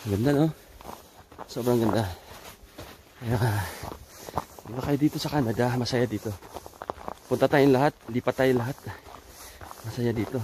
Ganda, no? Sobrang ganda. Kaya, diba kayo dito sa Canada, masaya dito. Punta tayong lahat, lipat tayong lahat. Masaya dito.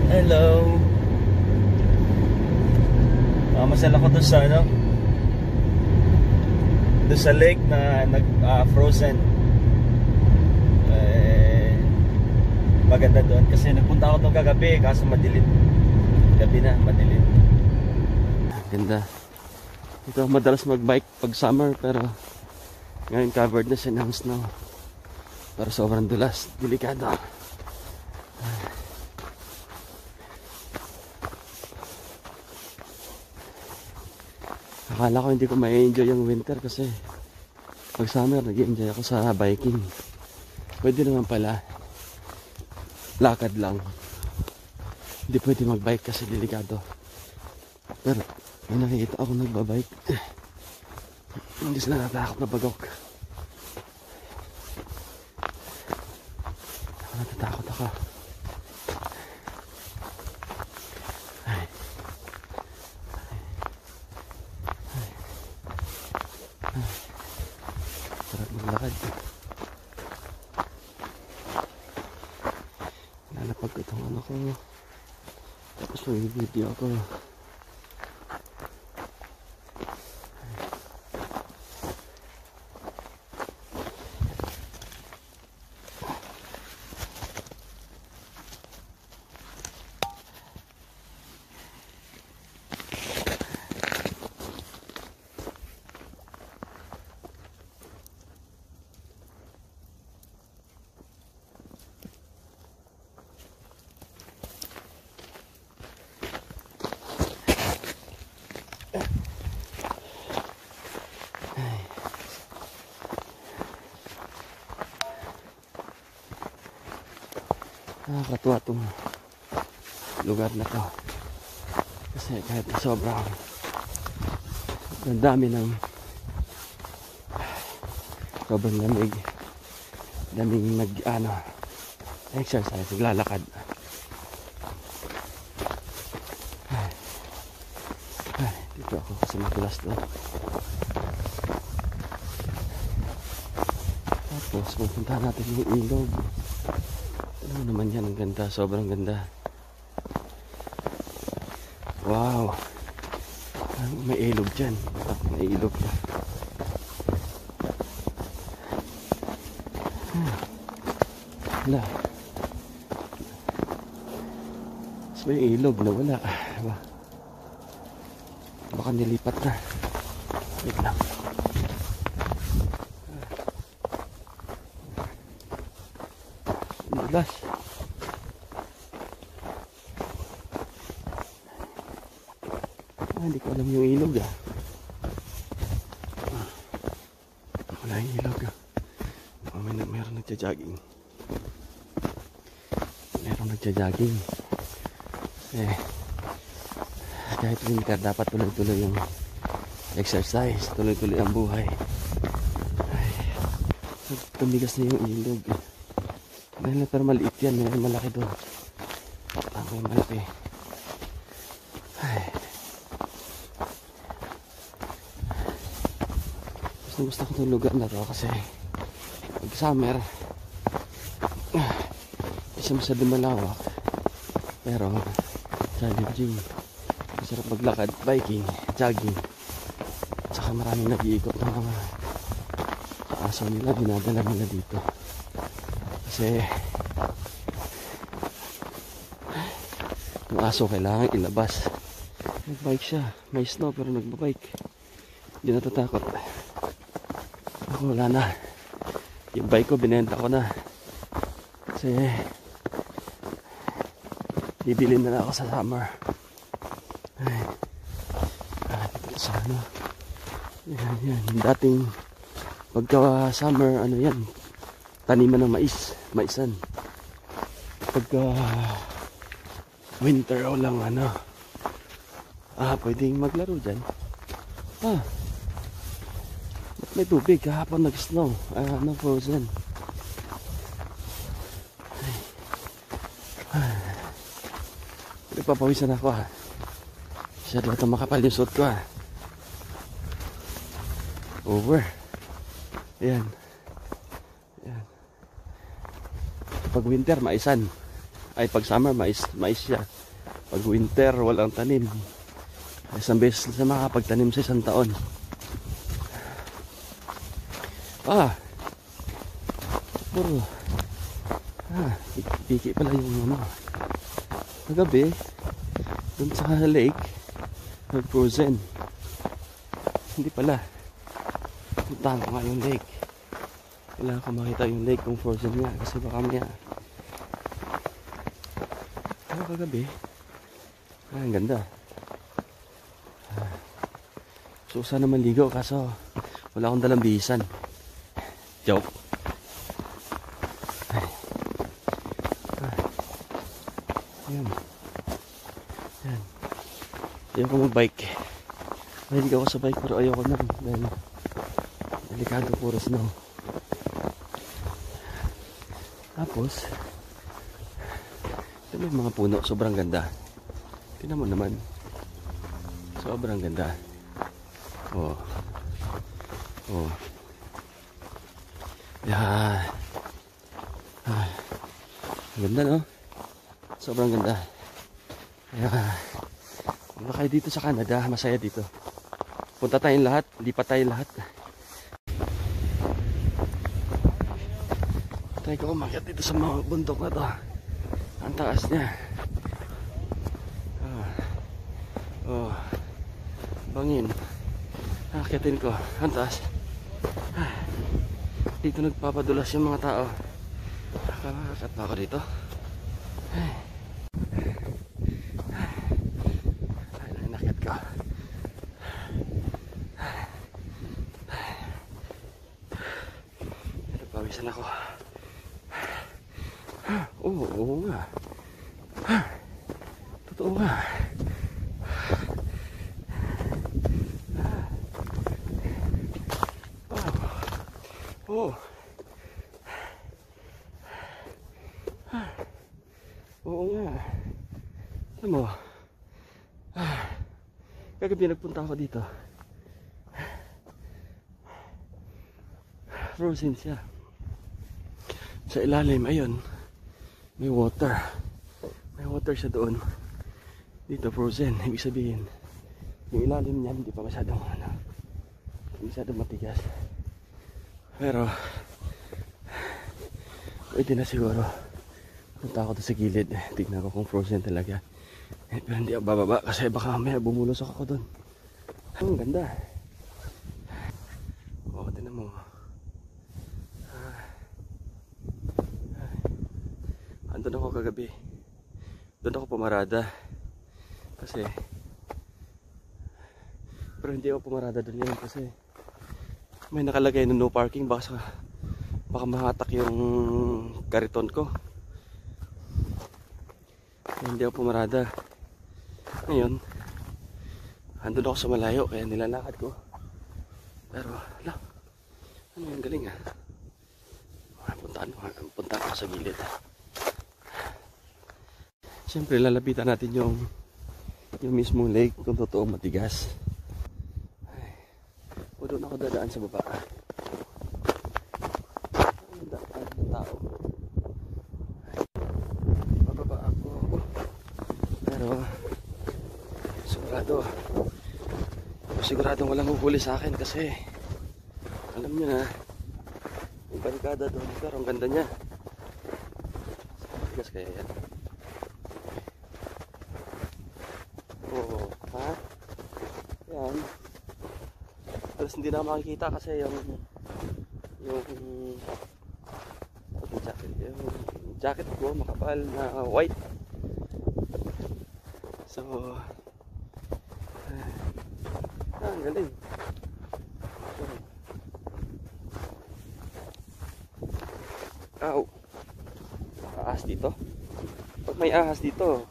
Hello. Masala ko doon sa doon sa lake na nag-frozen. Maganda doon kasi nagpunta ako doon kagabi kaso madilim. Gabi na, madilim. Ganda. Ito madalas magbike pag summer pero ngayon covered na siya ng snow. Pero sobrang dulas, delikado. Akala ko hindi ko ma-enjoy yung winter kasi pag summer nag-enjoy ako sa biking. Pwede naman pala lakad lang. Hindi pwede mag-bike kasi delikado. Pero may nakikita ako nagbabike. Hindi sila natakot na bagok. Ako natatakot ako. Ay. Sarap maglakad. Lalapag ko itong ano ko. Tapos may video ako. Nakakatuwa itong lugar na to kasi kahit sobrang dami ng sobrang lamig, daming exercise, naglalakad. Dito ako kasi madulas doon. Tapos pupunta natin yung ilog. Ano naman yan, ang ganda, sobrang ganda. Wow, may ilog dyan. May ilog na. Wala. Mas may ilog na wala. Baka nilipat na. Wait lang. Dulas. Hindi ko alam yung ilog wala yung ilog meron nagja-jogging. Kahit winter dapat tuloy-tuloy yung exercise, tuloy-tuloy ang buhay. Tumigas na yung ilog pero maliit yan, may malaki doon. May malaki. Gusto ko itong lugar na to kasi pag summer isa masyado malawak pero challenging, masarap maglakad, biking, jogging, saka maraming nag-iikot ng mga aso nila, dinadala nila dito kasi yung aso kailangan ilabas. Nagbike siya, may snow pero nagbabike, hindi natatakot. Ako wala na, yung bike ko binenta ko na kasi bibili na ako sa summer. Dito sa yan, dating pagka summer yan, taniman ng maisan. Pagka winter lang pwedeng maglaro dyan. May tubig, kahapon nag-snow, frozen. Nagpapawisan ako ha. Masyado ito makapal yung suot ko ha. Over. Ayan. Ayan. Pag winter, maisan. Ay, pag summer, mais siya. Pag winter, walang tanim. Isang beses na makapagtanim sa isang taon. Puro. Piki pala yung ano. Kagabi, dun sa lake, nag-frozen. Hindi pala. Puntahan ko nga yung lake. Kailangan ko makita yung lake kung frozen nga. Kasi baka maya. Pero kagabi, ang ganda. So sana maligo kaso wala akong dalang bihisan. Joke. Ayan. Ayan. Ayoko mag-bike. Mahilig ako sa bike pero ayoko na. Dahil delikado, puro snow. Tapos ito yung mga puno, sobrang ganda. Tingnan mo naman. Sobrang ganda. Oh. Yan. Ganda, no? Sobrang ganda. Kung kayo dito sa Canada, masaya dito. Punta tayong lahat, lipat tayong lahat. Try ko umakyat dito sa mga bundok na to. Ang taas niya. Bangin. Akyatin ko. Ang taas. Dito nagpapadulas yung mga tao. Nakakakat pa ako dito. Nakyat ko. Nagpawisan ako. Oo nga. Totoo nga. Oo nga. Alam mo, kagabi nagpunta ako dito. Frozen siya. Sa ilalim, ayun, may water. May water siya doon. Dito frozen. Ibig sabihin, yung ilalim niya hindi pa masyadong matigas. Pero pwede na siguro. Punta ako doon sa gilid. Tignan ko kung frozen talaga. Pero hindi ako bababa kasi baka may bumulusok ako doon. Ang ganda. Tignan mo. Andun ako kagabi. Doon ako pumarada. Kasi pero hindi ako pumarada doon yun kasi may nakalagay na no parking. Baka mahatak yung kariton ko. Hindi ako pumarada. Ngayon, andun ako sa malayo kaya nilalakad ko. Pero, ano yung galing ah. Punta ako sa gilid. Siyempre, lalapitan natin yung mismong lake kung totoo matigas. O doon ako dadaan sa baba. Ang daan ng tao. Bababa ako. Pero, siguradong walang huhuli sa akin kasi alam nyo na yung barikada doon pero ang ganda niya. Matigas kaya yan. Yan. Alas hindi na makikita kasi yung jacket ko makapal na white. So ang galing. Ahas dito. Pag may ahas dito,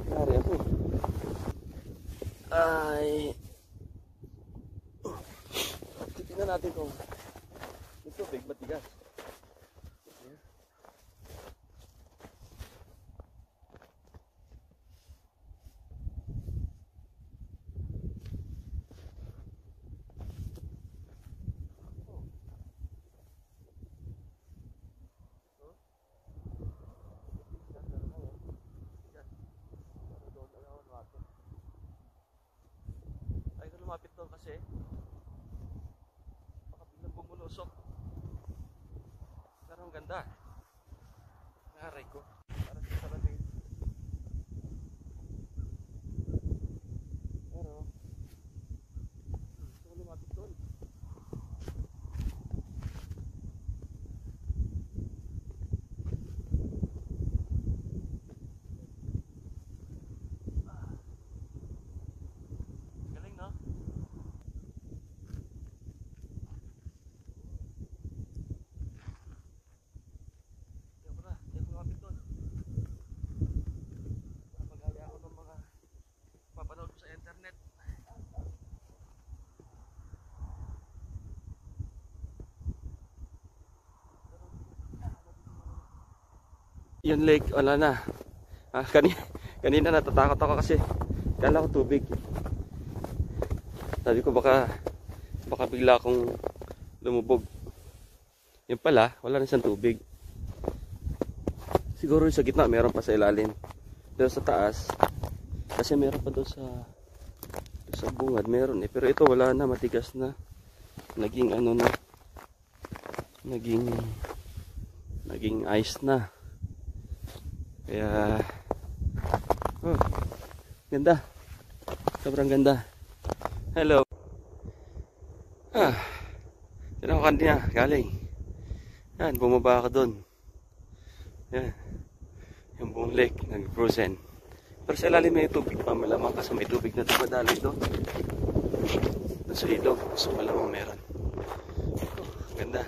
kari ako. Tingnan natin kung ito big matigas. malusok. Pero ang ganda. Naray ko. Para sa salamin. Pero, gusto ko lumapit doon. Galing, no? Hindi ako lumapit doon. Napagaya ako ng mga papanood ko sa internet. Yung lake, wala na. Kanina natatakot ako kasi kala ko tubig. Sabi ko baka bigla akong lumubog. Yung pala, wala na siyang tubig. Siguro sa gitna meron pa sa ilalim. Pero sa taas, kasi meron pa doon sa bungad, meron eh. Pero ito wala na, matigas na. Naging ano na. Naging ice na. Kaya ganda. Sobrang ganda. Hello. Yan ako kanina, galing. Yan, bumaba ako doon. Yan. Yung buong lake, nag-frozen. Pero sa ilalim may tubig pa, malamang kasi may tubig na dumadaloy doon. Sa ilog, so malamang meron. Ganda.